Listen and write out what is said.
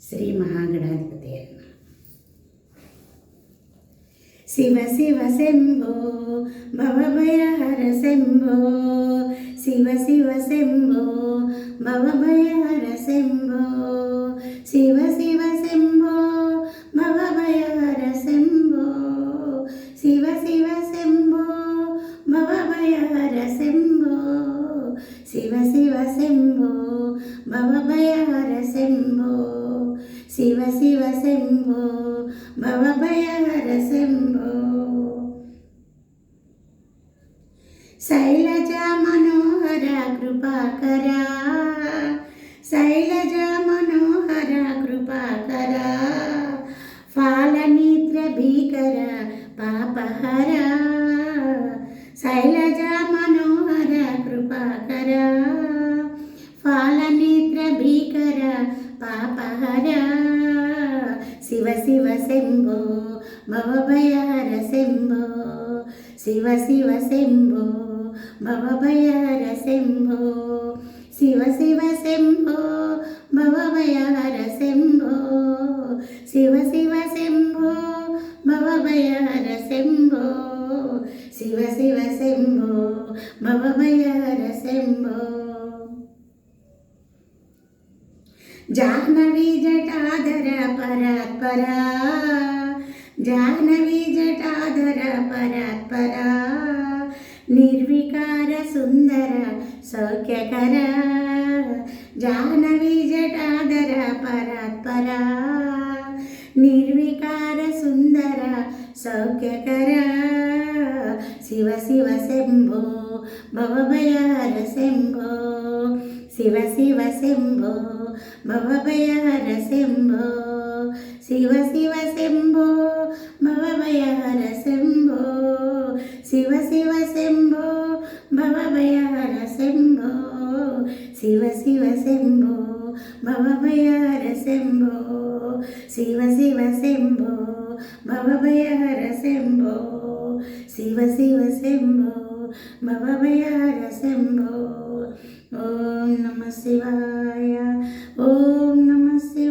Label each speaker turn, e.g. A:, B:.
A: శ్రీ మహాగణాధిపతి నమః. శివ శివ శంభో భవభయహర శంభో, శివ శివ శంభో భవభయహర శంభో, శివ శివ శంభో భవభయహర శంభో, శివ శివ శంభో భవభయహర శంభో, శివ శివ శంభో భవభయహర శంభో, శివ శివ శంభో భవభయహర శంభో. శైలజ మనోహర కృపాకర, శైలజ మనోహర కృపాకర, ఫాలనిద్ర భీకర పాపహర, శైలజ మనోహర కృపాకర, ఫాలనిద్ర భీకర పాపహర, శివ శివ శంభో భవభయహర శంభో, శివ శివ శంభో భవభయహర శంభో, శివ శివ శంభో భవభయహర శంభో, శివ శివ శంభో భవభయహర శంభో, శివ శివ శంభో భవభయహర శంభో. జాహ్నవీ జటాధర పరాత్పర, జాహ్నవీ జటాధర పరాత్పర, నిర్వికార సుందర సౌఖ్యకర, జాహ్నవీ జటాధర పరాత్పర, నిర్వికార సుందర సౌఖ్యకర, శివ శివ శంభో భవభయహర శంభో, శివ శివ శంభో భవభయహర శంభో, శివ శివ శంభో భవభయహర శంభో, శివ శివ శంభో భవభయహర శంభో, శివ శివ శంభో భవభయహర శంభో, శివ శివ శంభో భవభయహర శంభో, శివ శివ శంభో భవభయహర శంభో. ఓం నమః శివాయ, ఓం నమః శివాయ.